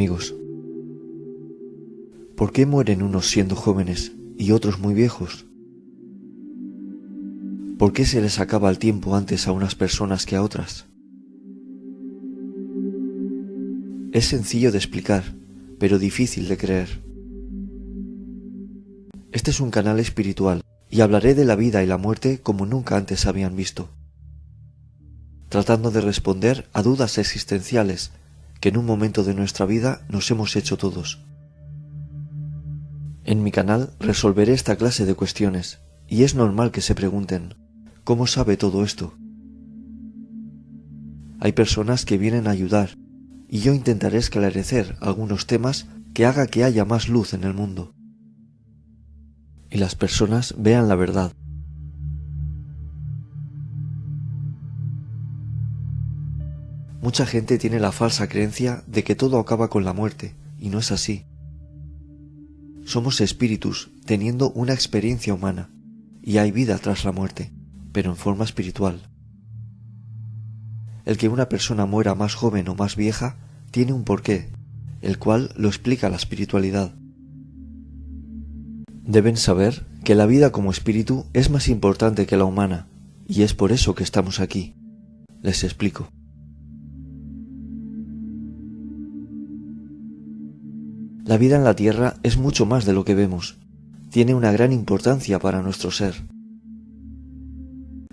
amigos. ¿Por qué mueren unos siendo jóvenes y otros muy viejos? ¿Por qué se les acaba el tiempo antes a unas personas que a otras? Es sencillo de explicar, pero difícil de creer. Este es un canal espiritual y hablaré de la vida y la muerte como nunca antes habían visto, tratando de responder a dudas existenciales que en un momento de nuestra vida nos hemos hecho todos. En mi canal resolveré esta clase de cuestiones y es normal que se pregunten, ¿cómo sabe todo esto? Hay personas que vienen a ayudar y yo intentaré esclarecer algunos temas que haga que haya más luz en el mundo y las personas vean la verdad. Mucha gente tiene la falsa creencia de que todo acaba con la muerte, y no es así. Somos espíritus teniendo una experiencia humana, y hay vida tras la muerte, pero en forma espiritual. El que una persona muera más joven o más vieja tiene un porqué, el cual lo explica la espiritualidad. Deben saber que la vida como espíritu es más importante que la humana, y es por eso que estamos aquí. Les explico. La vida en la Tierra es mucho más de lo que vemos. Tiene una gran importancia para nuestro ser.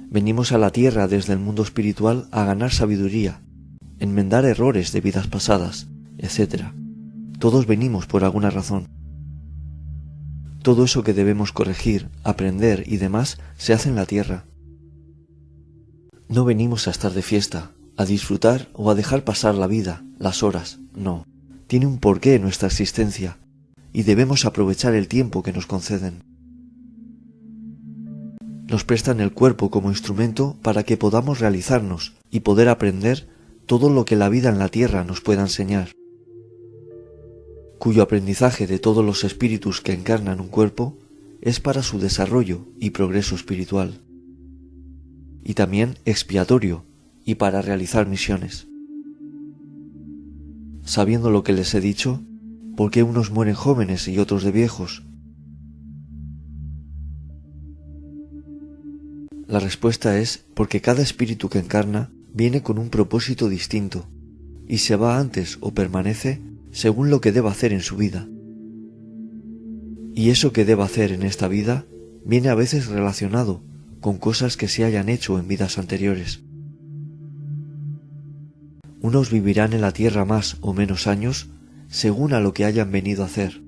Venimos a la Tierra desde el mundo espiritual a ganar sabiduría, enmendar errores de vidas pasadas, etc. Todos venimos por alguna razón. Todo eso que debemos corregir, aprender y demás se hace en la Tierra. No venimos a estar de fiesta, a disfrutar o a dejar pasar la vida, las horas, no. Tiene un porqué nuestra existencia y debemos aprovechar el tiempo que nos conceden. Nos prestan el cuerpo como instrumento para que podamos realizarnos y poder aprender todo lo que la vida en la Tierra nos pueda enseñar, cuyo aprendizaje de todos los espíritus que encarnan un cuerpo es para su desarrollo y progreso espiritual, y también expiatorio y para realizar misiones. Sabiendo lo que les he dicho, ¿por qué unos mueren jóvenes y otros de viejos? La respuesta es porque cada espíritu que encarna viene con un propósito distinto y se va antes o permanece según lo que deba hacer en su vida. Y eso que deba hacer en esta vida viene a veces relacionado con cosas que se hayan hecho en vidas anteriores. Unos vivirán en la Tierra más o menos años según a lo que hayan venido a hacer.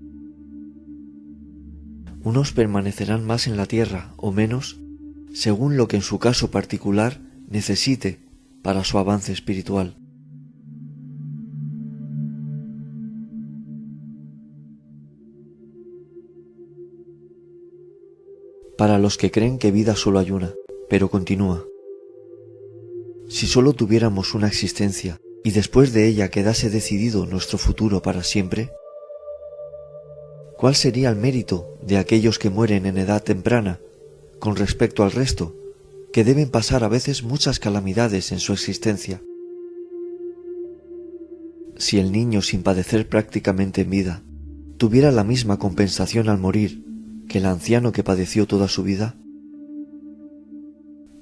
Unos permanecerán más en la Tierra o menos según lo que en su caso particular necesite para su avance espiritual. Para los que creen que vida solo hay una, pero continúa. Si solo tuviéramos una existencia y después de ella quedase decidido nuestro futuro para siempre, ¿cuál sería el mérito de aquellos que mueren en edad temprana con respecto al resto, que deben pasar a veces muchas calamidades en su existencia? Si el niño sin padecer prácticamente en vida tuviera la misma compensación al morir que el anciano que padeció toda su vida,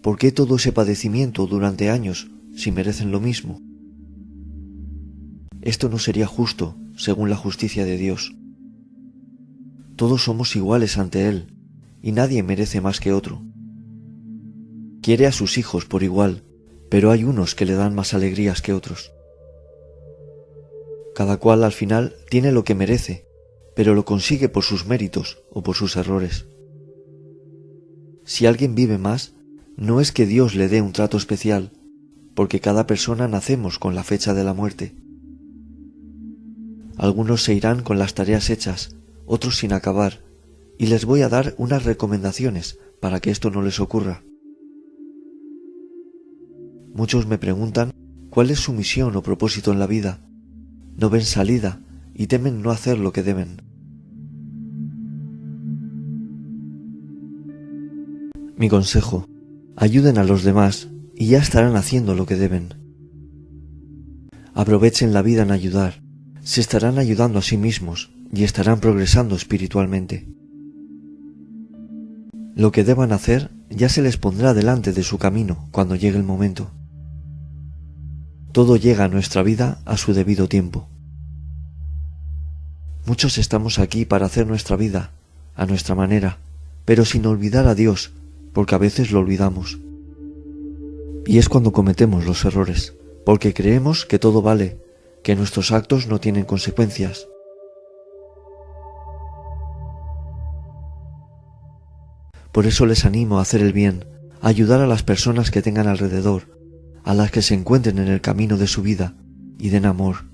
¿por qué todo ese padecimiento durante años si merecen lo mismo? Esto no sería justo según la justicia de Dios. Todos somos iguales ante Él y nadie merece más que otro. Quiere a sus hijos por igual, pero hay unos que le dan más alegrías que otros. Cada cual al final tiene lo que merece, pero lo consigue por sus méritos o por sus errores. Si alguien vive más, no es que Dios le dé un trato especial, porque cada persona nacemos con la fecha de la muerte. Algunos se irán con las tareas hechas, otros sin acabar, y les voy a dar unas recomendaciones para que esto no les ocurra. Muchos me preguntan cuál es su misión o propósito en la vida. No ven salida y temen no hacer lo que deben. Mi consejo: ayuden a los demás y ya estarán haciendo lo que deben. Aprovechen la vida en ayudar, se estarán ayudando a sí mismos y estarán progresando espiritualmente. Lo que deban hacer ya se les pondrá delante de su camino cuando llegue el momento. Todo llega a nuestra vida a su debido tiempo. Muchos estamos aquí para hacer nuestra vida, a nuestra manera, pero sin olvidar a Dios, porque a veces lo olvidamos. Y es cuando cometemos los errores, porque creemos que todo vale, que nuestros actos no tienen consecuencias. Por eso les animo a hacer el bien, a ayudar a las personas que tengan alrededor, a las que se encuentren en el camino de su vida, y den amor.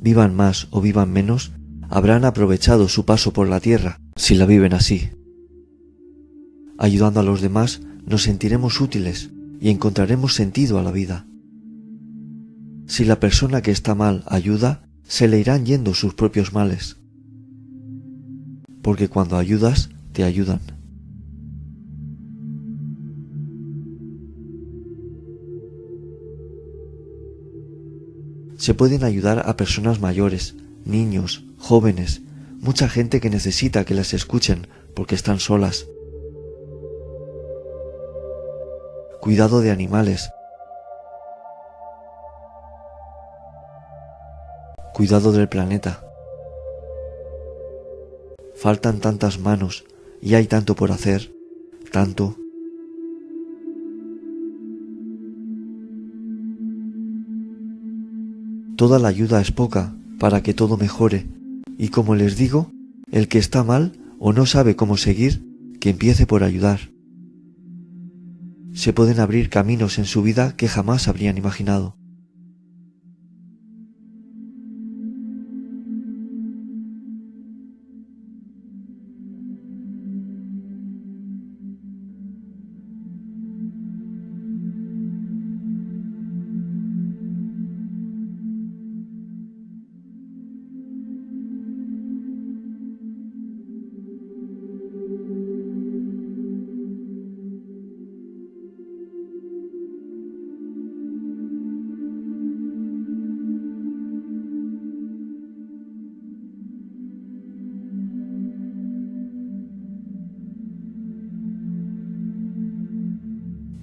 Vivan más o vivan menos, habrán aprovechado su paso por la tierra, si la viven así. Ayudando a los demás, nos sentiremos útiles y encontraremos sentido a la vida. Si la persona que está mal ayuda, se le irán yendo sus propios males. Porque cuando ayudas, te ayudan. Se pueden ayudar a personas mayores, niños, jóvenes, mucha gente que necesita que las escuchen porque están solas. Cuidado de animales. Cuidado del planeta. Faltan tantas manos y hay tanto por hacer, tanto. Toda la ayuda es poca para que todo mejore, y como les digo, el que está mal o no sabe cómo seguir, que empiece por ayudar. Se pueden abrir caminos en su vida que jamás habrían imaginado.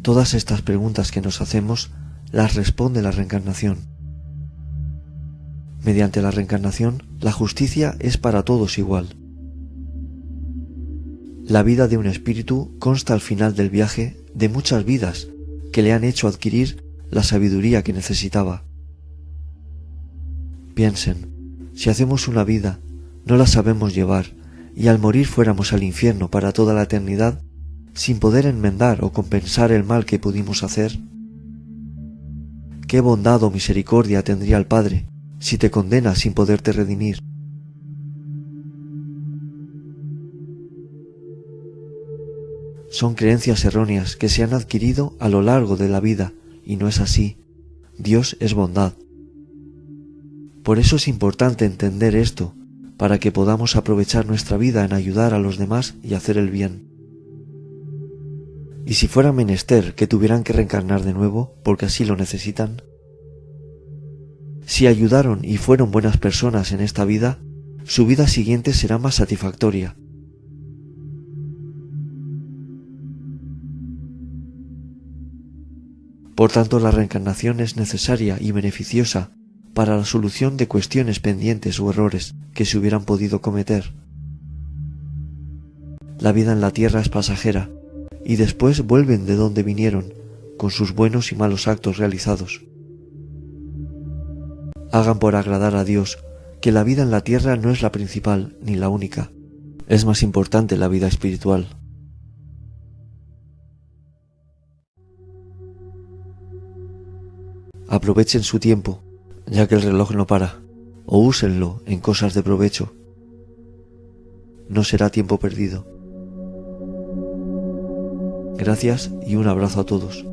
Todas estas preguntas que nos hacemos las responde la reencarnación. Mediante la reencarnación, la justicia es para todos igual. La vida de un espíritu consta al final del viaje de muchas vidas que le han hecho adquirir la sabiduría que necesitaba. Piensen, si hacemos una vida, no la sabemos llevar y al morir fuéramos al infierno para toda la eternidad, sin poder enmendar o compensar el mal que pudimos hacer. ¿Qué bondad o misericordia tendría el Padre si te condena sin poderte redimir? Son creencias erróneas que se han adquirido a lo largo de la vida y no es así. Dios es bondad. Por eso es importante entender esto, para que podamos aprovechar nuestra vida en ayudar a los demás y hacer el bien. Y si fuera menester que tuvieran que reencarnar de nuevo, porque así lo necesitan, si ayudaron y fueron buenas personas en esta vida, su vida siguiente será más satisfactoria. Por tanto, la reencarnación es necesaria y beneficiosa para la solución de cuestiones pendientes o errores que se hubieran podido cometer. La vida en la tierra es pasajera, y después vuelven de donde vinieron, con sus buenos y malos actos realizados. Hagan por agradar a Dios, que la vida en la tierra no es la principal ni la única, es más importante la vida espiritual. Aprovechen su tiempo, ya que el reloj no para, o úsenlo en cosas de provecho. No será tiempo perdido. Gracias y un abrazo a todos.